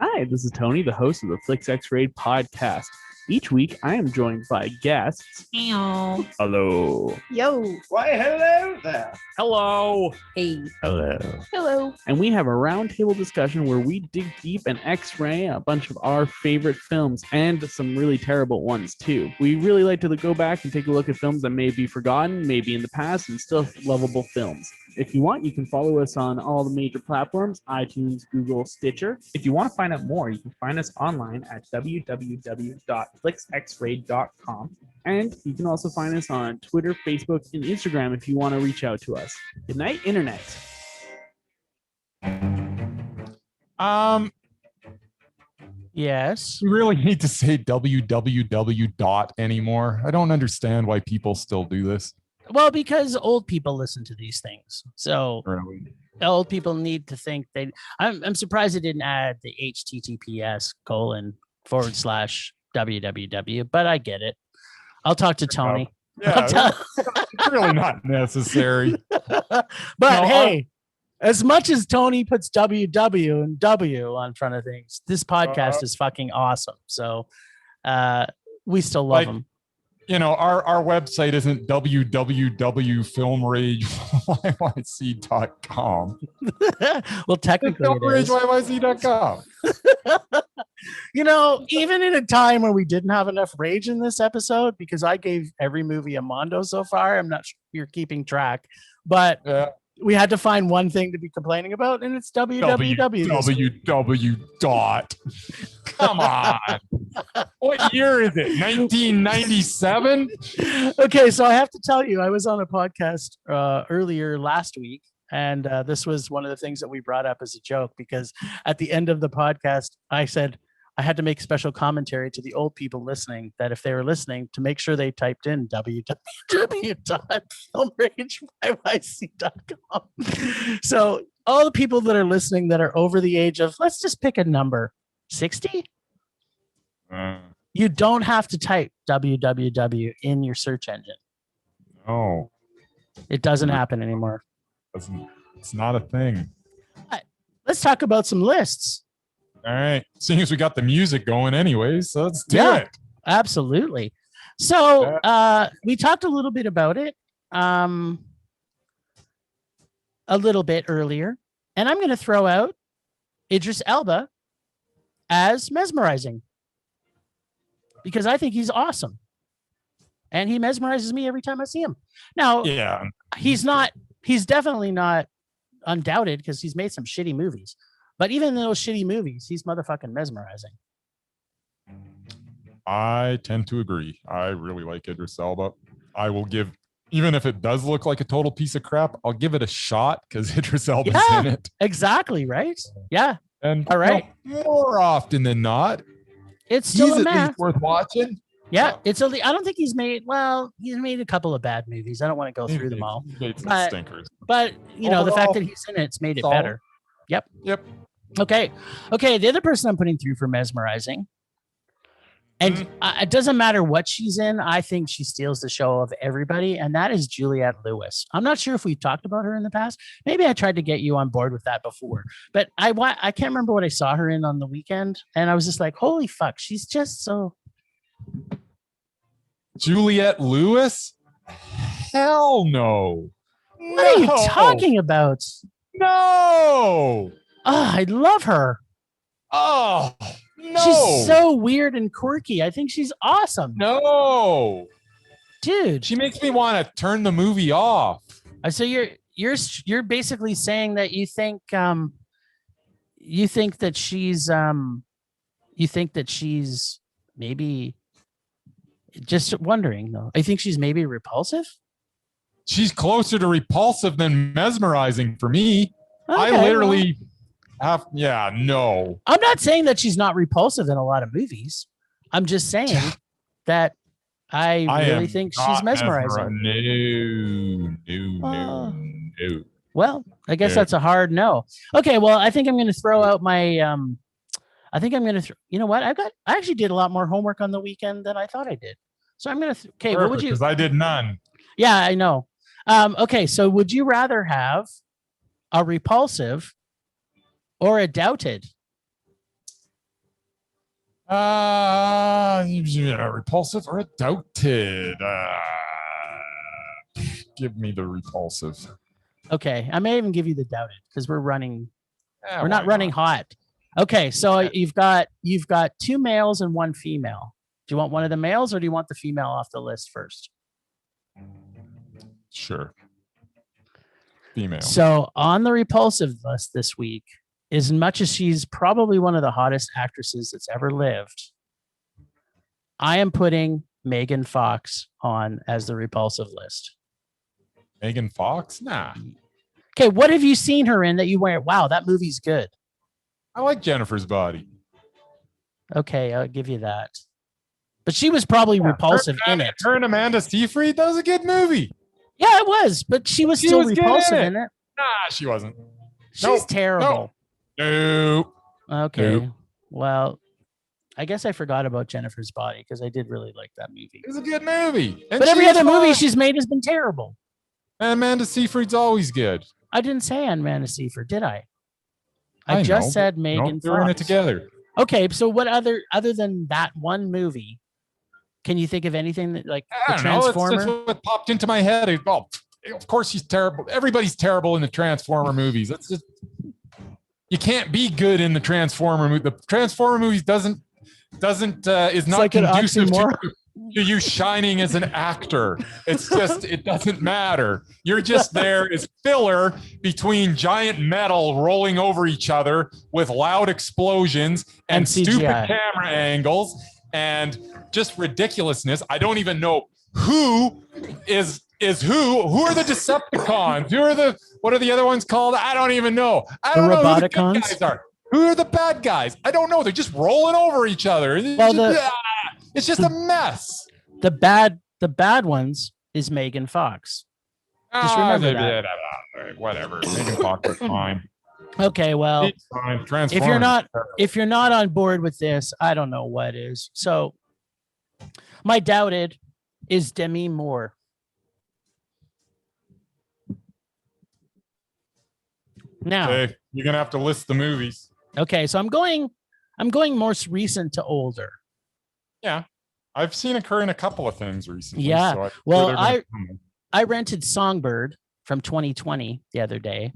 Hi, this is Tony, the host of the Flicks X Rated podcast. Each week, I am joined by guests. Meow. Hello. Yo. Why, hello there. Hello. Hey. Hello. Hello. And we have a roundtable discussion where we dig deep and X-ray a bunch of our favorite films and some really terrible ones too. We really like to go back and take a look at films that may be forgotten, maybe in the past, and still lovable films. If you want, you can follow us on all the major platforms, iTunes, Google, Stitcher. If you want to find out more, you can find us online at www.flicksxrated.com. And you can also find us on Twitter, Facebook, and Instagram if you want to reach out to us. Good night, Internet. Yes. We really need to say www dot anymore. I don't understand why people still do this. Well, because old people listen to these things, so Really. old people need to think they. I'm surprised it didn't add the https://www, but I get it. I'll talk to Tony. Yeah, it's really not necessary. But No, hey, as much as Tony puts WW and W on front of things, this podcast is fucking awesome. So we still love him. You know, our website isn't www.filmrageyyc.com. Well, technically, it is. filmrageyyc.com. You know, even in a time where we didn't have enough rage in this episode, because I gave every movie a Mondo so far, I'm not sure you're keeping track, but we had to find one thing to be complaining about, and it's www. www dot. Come on. What year is it? 1997? Okay, so I have to tell you, I was on a podcast earlier last week, and this was one of the things that we brought up as a joke, because at the end of the podcast, I said I had to make special commentary to the old people listening that if they were listening, to make sure they typed in www.filmrageyyc.com. So all the people that are listening that are over the age of, let's just pick a number, 60? You don't have to type www in your search engine. No, It doesn't happen anymore. it's not a thing. Let's talk about some lists. All right. Seeing as we got the music going anyways, so let's do it. Absolutely. So we talked a little bit about it a little bit earlier, and I'm going to throw out Idris Elba as mesmerizing, because I think he's awesome. And he mesmerizes me every time I see him. Now, Yeah. he's definitely not undoubted, because he's made some shitty movies. But even in those shitty movies, he's motherfucking mesmerizing. I tend to agree. I really like Idris Elba. I will give, even if it does look like a total piece of crap, I'll give it a shot because Idris Elba's in it. Exactly, right? Yeah. And all right. More often than not, it's still he's a at match. least worth watching. Yeah, I don't think he's made a couple of bad movies. I don't want to go through them all. He's made some stinkers. But you know, the fact that he's in it's made it better. Yep. Okay. The other person I'm putting through for mesmerizing, and it doesn't matter what she's in, I think she steals the show of everybody, and that is Juliette Lewis. I'm not sure if we've talked about her in the past. Maybe I tried to get you on board with that before, but I can't remember what I saw her in on the weekend, and I was just like, holy fuck, she's just so. Juliette Lewis? Hell no. What are you talking about? No. Oh, I love her. Oh, no. She's so weird and quirky. I think she's awesome. No. Dude. She makes me want to turn the movie off. So you're you're basically saying that you think that she's maybe, just wondering though. I think she's maybe repulsive. She's closer to repulsive than mesmerizing for me. Okay, I literally have, no. I'm not saying that she's not repulsive in a lot of movies. I'm just saying that I really think she's mesmerizing. No. Well, I guess that's a hard no. Okay, well, I think I'm going to throw out my you know what? I actually did a lot more homework on the weekend than I thought I did. So I'm going to okay, what would you? Because I did none. Yeah, I know. Okay, so would you rather have a repulsive or a doubted? Repulsive or a doubted? Give me the repulsive. Okay, I may even give you the doubted because we're not running hot. Okay, so you've got 2 males and 1 female. Do you want one of the males or do you want the female off the list first? Sure. Female. So on the repulsive list this week, as much as she's probably one of the hottest actresses that's ever lived, I am putting Megan Fox on as the repulsive list. Megan Fox? Nah. Okay, what have you seen her in that you went, wow, that movie's good? I like Jennifer's Body. Okay, I'll give you that. But she was probably repulsive in it. Her and Amanda Seyfried, that was a good movie. Yeah, it was, but she was still repulsive in it. Nah, she wasn't. She's terrible. No. Okay. Nope. Well, I guess I forgot about Jennifer's Body because I did really like that movie. It was a good movie. But every other movie she's made has been terrible. And Amanda Seyfried's always good. I didn't say Amanda Seyfried, did I? I just said Megan Fox. We're in it together. Okay, so what other than that one movie, can you think of anything that like the Transformer? It's just what popped into my head. Oh, of course she's terrible. Everybody's terrible in the Transformer movies. That's just, you can't be good in the Transformer movie. The Transformer movies is not like conducive to you shining as an actor. It's just, it doesn't matter. You're just there as filler between giant metal rolling over each other with loud explosions and stupid camera angles and just ridiculousness. I don't even know who is who. Who are the Decepticons? What are the other ones called? I don't even know. I don't know who the good guys are. Who are the bad guys? I don't know. They're just rolling over each other. It's just a mess. The bad ones is Megan Fox. Just remember that. Whatever. Megan Fox is fine. Okay, well, if you're not on board with this, I don't know what is. So my doubted is Demi Moore. Now, okay, you're gonna have to list the movies. Okay, so I'm going more recent to older. Yeah, I've seen her in a couple of things recently. Yeah, so I rented Songbird from 2020 the other day.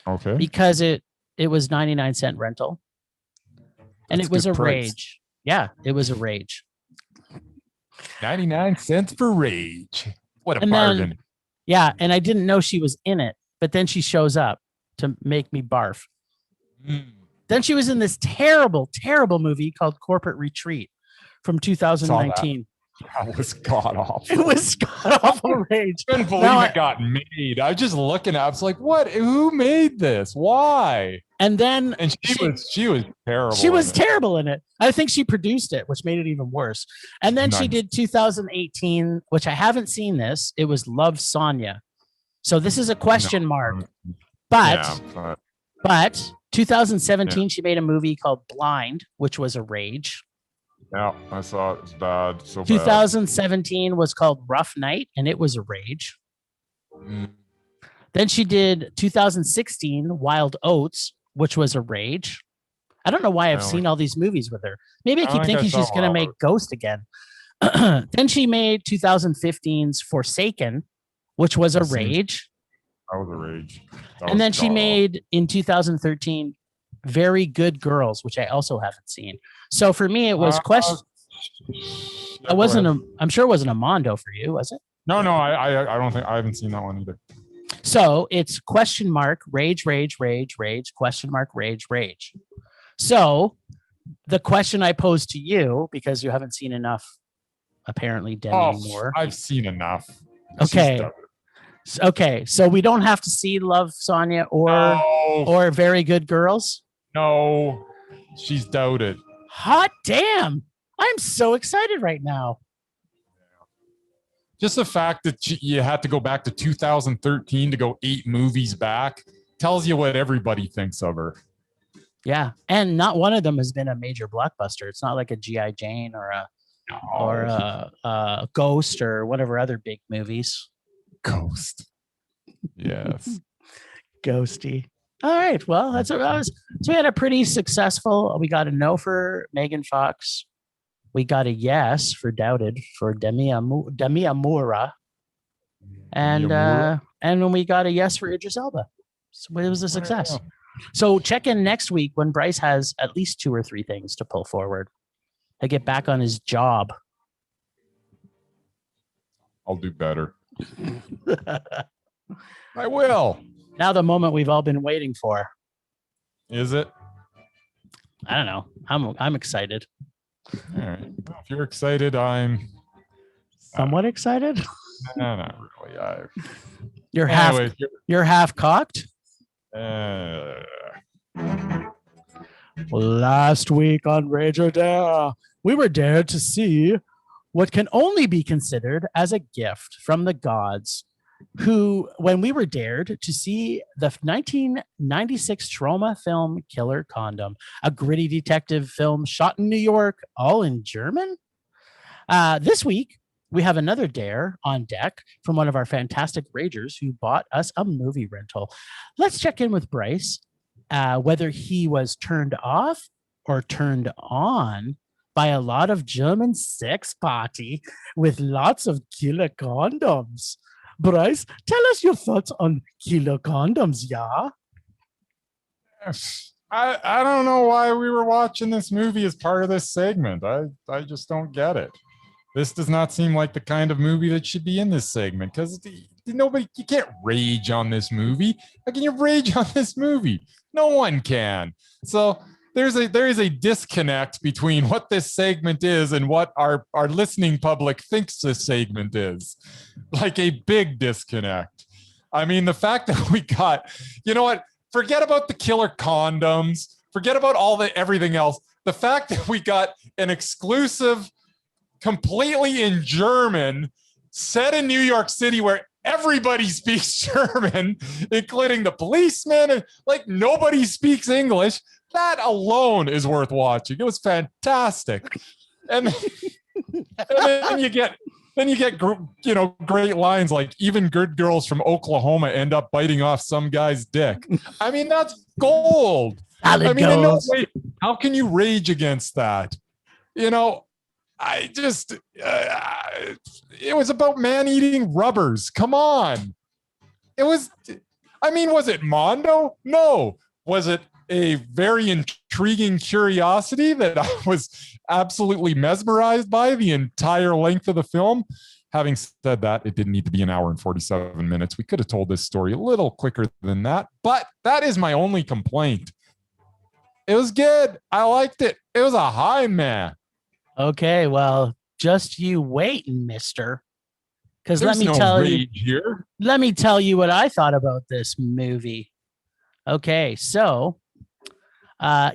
Okay, because it was 99-cent rental, and it was a rage. Yeah, it was a rage. 99 cents for Rage. What a bargain. Yeah, and I didn't know she was in it, but then she shows up to make me barf. Then she was in this terrible, terrible movie called Corporate Retreat from 2019. That was god awful. It was god awful rage. I couldn't believe it got made. I was just looking at it. I was like, what? Who made this? Why? And she was terrible. She was terrible in it. I think she produced it, which made it even worse. And then she did 2018, which I haven't seen this. It was Love, Sonia. So this is a question mark. But 2017, she made a movie called Blind, which was a rage. Yeah, I saw it. It was bad. So 2017 was called Rough Night, and it was a rage. Then she did 2016 Wild Oats, which was a rage. I don't know why I've seen all these movies with her. Maybe I keep thinking she's going to make Ghost again. Then she made 2015's Forsaken, which was a rage. That was a rage. And then she made in 2013 Very Good Girls, which I also haven't seen. So for me, it was question. It wasn't I'm sure it wasn't a Mondo for you, was it? No, I don't think I haven't seen that one either. So it's question mark, rage, rage, rage, rage, question mark, rage, rage. So the question I pose to you, because you haven't seen enough, apparently, Demi Moore. I've seen enough. Okay. Okay. So we don't have to see Love, Sonia or Very Good Girls? No. She's doubted. Hot damn. I'm so excited right now. Just the fact that you had to go back to 2013 to go 8 movies back tells you what everybody thinks of her. Yeah, and not one of them has been a major blockbuster. It's not like a G.I. Jane or a Ghost or whatever other big movies. Ghost. Yes. Ghosty. All right. Well, that's what I was. So we had a pretty successful. We got a no for Megan Fox. We got a yes for Doubted for Demi Moore, and when we got a yes for Idris Elba. So it was a success. So check in next week when Bryce has at least 2 or 3 things to pull forward. He'll get back on his job. I'll do better. I will. Now the moment we've all been waiting for. Is it? I don't know. I'm excited. All right. Well, if you're excited, I'm somewhat excited. No, not really. You're half cocked. Last week on Rage or Dare, we were dared to see what can only be considered as a gift from the gods, who, when we were dared to see the 1996 trauma film Killer Condom, a gritty detective film shot in New York, all in German. This week, we have another dare on deck from one of our fantastic ragers who bought us a movie rental. Let's check in with Bryce, whether he was turned off or turned on by a lot of German sex party with lots of killer condoms. Bryce, tell us your thoughts on killer condoms, yeah? I don't know why we were watching this movie as part of this segment. I just don't get it. This does not seem like the kind of movie that should be in this segment, because you can't rage on this movie. How can you rage on this movie? No one can. So there is a disconnect between what this segment is and what our listening public thinks this segment is. Like a big disconnect. I mean, the fact that we got, you know what? Forget about the killer condoms. Forget about everything else. The fact that we got an exclusive, completely in German, set in New York City where everybody speaks German, including the policemen, and like nobody speaks English. That alone is worth watching. It was fantastic. And then you get great lines like even good girls from Oklahoma end up biting off some guy's dick. I mean, that's gold. How can you rage against that? It was about man eating rubbers. Come on. Was it Mondo? No. Was it a very intriguing curiosity that I was absolutely mesmerized by the entire length of the film? Having said that, it didn't need to be an hour and 47 minutes. We could have told this story a little quicker than that, but that is my only complaint. It was good. I liked it. It was a high, man. Okay, well, just you wait, mister. Because let me tell you what I thought about this movie. Okay, so a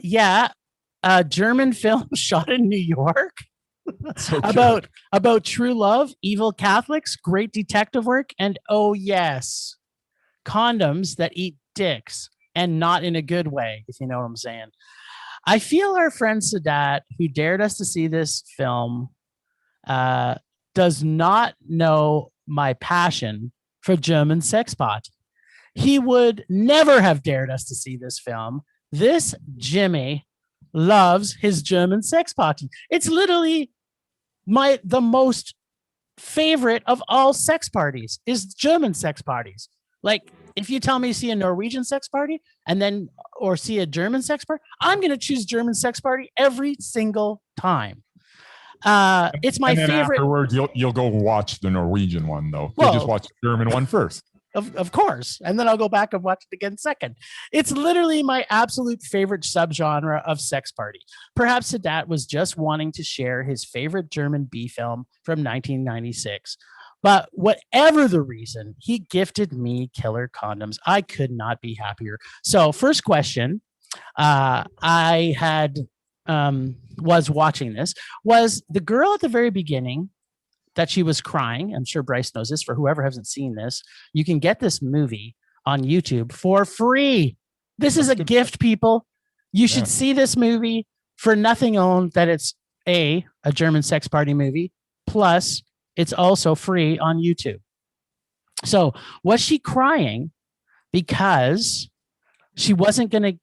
German film shot in New York about true love, evil Catholics, great detective work, and oh yes, condoms that eat dicks, and not in a good way, if you know what I'm saying. I feel our friend Sadat, who dared us to see this film, does not know my passion for German sex pot. He would never have dared us to see this film. This Jimmy loves his German sex party. It's literally the most favorite of all sex parties is German sex parties. Like, if you tell me to see a Norwegian sex party or see a German sex party, I'm going to choose German sex party every single time. It's my favorite. Afterwards, you'll go watch the Norwegian one, though. You'll just watch the German one first. Of course. And then I'll go back and watch it again second. It's literally my absolute favorite subgenre of sex party. Perhaps Sadat was just wanting to share his favorite German B film from 1996. But whatever the reason, he gifted me killer condoms. I could not be happier. So first question, I had was watching this, was the girl at the very beginning that she was crying. I'm sure Bryce knows this. For whoever hasn't seen this, you can get this movie on YouTube for free. This is a gift, people. You should see this movie for nothing owned, that it's a German sex party movie, plus it's also free on YouTube. So was she crying because she wasn't going to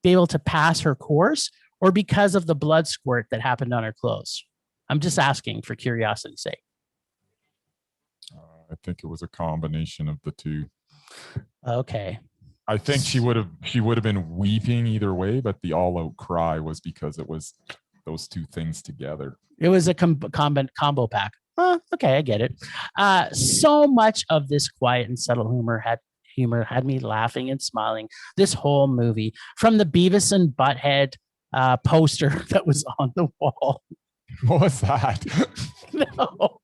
be able to pass her course, or because of the blood squirt that happened on her clothes? I'm just asking for curiosity's sake. I think it was a combination of the two. Okay. I think she would have been weeping either way, but the all-out cry was because it was those two things together. It was a combo pack. Okay, I get it. So much of this quiet and subtle humor had me laughing and smiling this whole movie, from the Beavis and Butthead poster that was on the wall. What was that? No.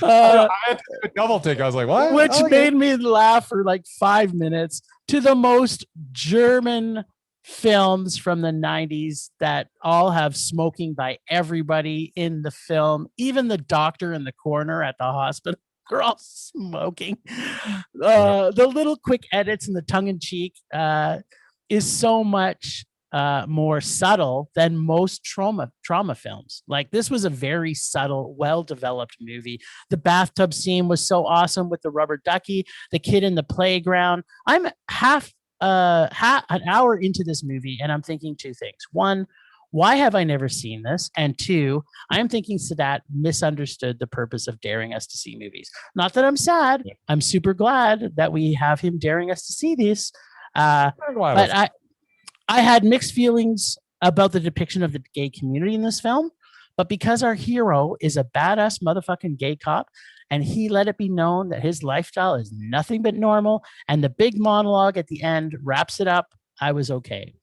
I had to do a double take. I was like, what? Which made me laugh for like 5 minutes, to the most German films from the 90s that all have smoking by everybody in the film. Even the doctor in the corner at the hospital, they're all smoking. The little quick edits and the tongue-in-cheek is so much more subtle than most trauma films. Like, this was a very subtle, well-developed movie. The bathtub scene was so awesome with the rubber ducky, the kid in the playground. I'm an hour into this movie, and I'm thinking two things. One, why have I never seen this? And two, I'm thinking Sadat misunderstood the purpose of daring us to see movies. Not that I'm sad. I'm super glad that we have him daring us to see these. But I had mixed feelings about the depiction of the gay community in this film. But because our hero is a badass motherfucking gay cop, and he let it be known that his lifestyle is nothing but normal, and the big monologue at the end wraps it up, I was okay.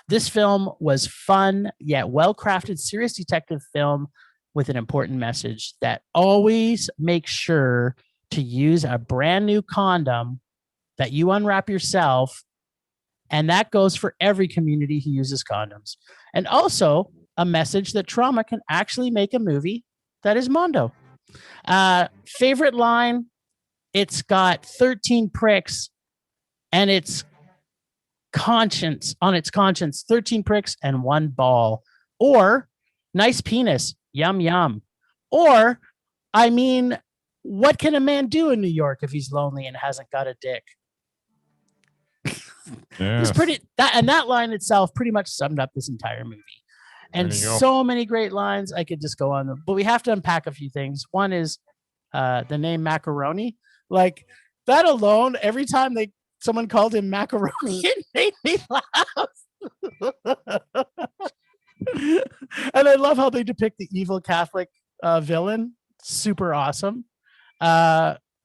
This film was fun, yet well-crafted, serious detective film with an important message that always make sure to use a brand new condom that you unwrap yourself. And that goes for every community who uses condoms. And also a message that trauma can actually make a movie that is mondo. Favorite line, it's got 13 pricks and its conscience, 13 pricks and one ball. Or nice penis, yum yum. Or, I mean, what can a man do in New York if he's lonely and hasn't got a dick? It's pretty that line itself pretty much summed up this entire movie. And so many great lines. I could just go on, but we have to unpack a few things. One is the name Macaroni. Like, that alone, every time someone called him Macaroni, it made me laugh. And I love how they depict the evil Catholic villain. Super awesome.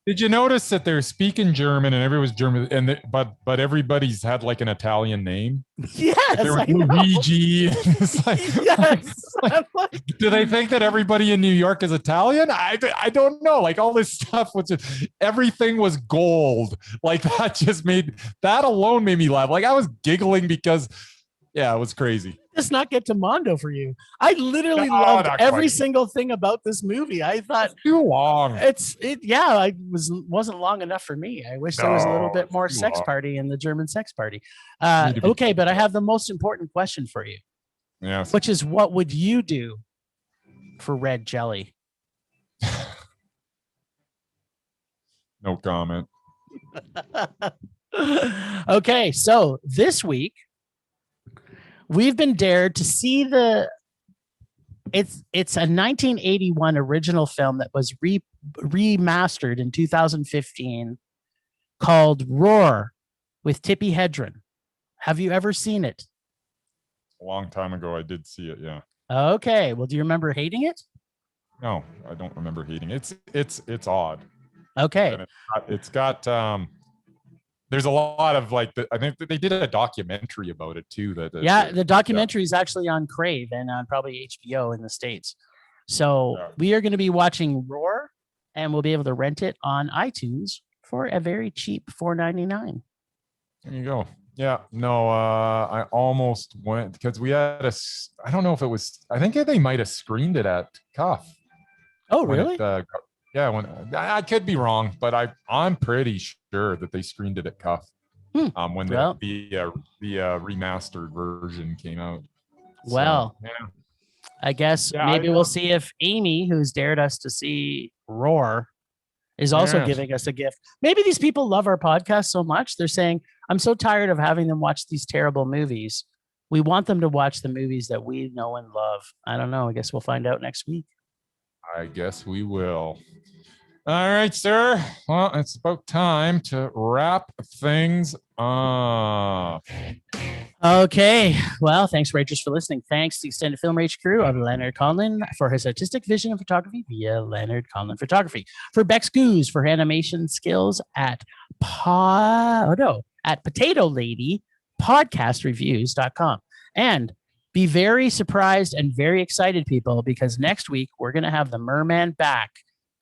Did you notice that they're speaking German and everyone's German, and but everybody's had like an Italian name? Yes, there was Luigi. It's like, yes. Do they think that everybody in New York is Italian? I don't know. Like, all this stuff was just, everything was gold. Like, that alone made me laugh. Like, I was giggling because, yeah, it was crazy. Does not get to mondo for you. I literally loved every single thing about this movie. I thought it's too long. It wasn't long enough for me. I wish there was a little bit more sex party in the German sex party. Okay, but I have the most important question for you. Yes. Which is, what would you do for red jelly? No comment. Okay, so this week we've been dared to see it's a 1981 original film that was remastered in 2015 called Roar with Tippi Hedren. Have you ever seen it? A long time ago, I did see it. Yeah. Okay. Well, do you remember hating it? No, I don't remember hating it. It's odd. Okay. And it's got there's a lot of like I think that they did a documentary about it too. The documentary is actually on Crave and on probably HBO in the States. So we are going to be watching Roar, and we'll be able to rent it on iTunes for a very cheap $4.99. There you go. Yeah, no, I almost went because we had I don't know if it was, I think they might have screened it at Cuff. Oh, really? When I could be wrong, but I'm pretty sure that they screened it at Cuff when the remastered version came out. Well, I guess maybe we'll see if Amy, who's dared us to see Roar, is also giving us a gift. Maybe these people love our podcast so much. They're saying, I'm so tired of having them watch these terrible movies. We want them to watch the movies that we know and love. I don't know. I guess we'll find out next week. I guess we will. All right, sir. Well, it's about time to wrap things up. Okay. Well, thanks, Ragers, for listening. Thanks to the extended Film Rage crew of Leonard Conlon for his artistic vision of photography via Leonard Conlon Photography. For Bex Goose for animation skills at Potato Lady podcastreviews.com. And be very surprised and very excited, people, because next week we're going to have the Merman back.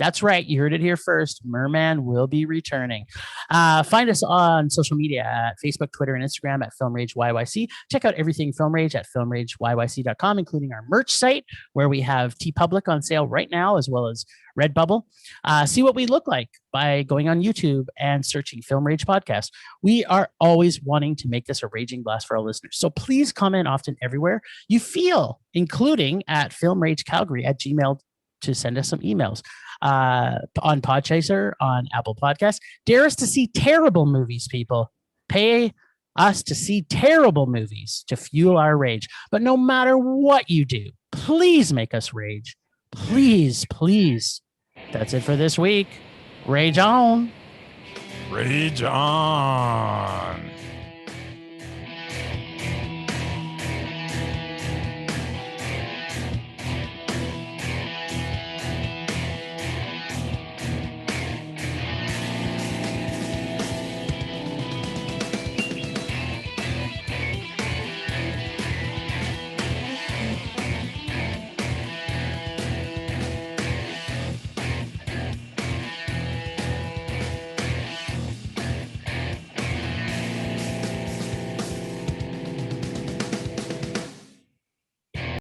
That's right. You heard it here first. Merman will be returning. Find us on social media at Facebook, Twitter, and Instagram at Film Rage YYC. Check out everything Film Rage at filmrageyyc.com, including our merch site where we have TeePublic on sale right now, as well as Redbubble. See what we look like by going on YouTube and searching Film Rage Podcast. We are always wanting to make this a raging blast for our listeners. So please comment often everywhere you feel, including at filmragecalgary@gmail.com to send us some emails. On Podchaser, on Apple Podcasts. Dare us to see terrible movies, people. Pay us to see terrible movies to fuel our rage. But no matter what you do, please make us rage. Please, please. That's it for this week. Rage on. Rage on.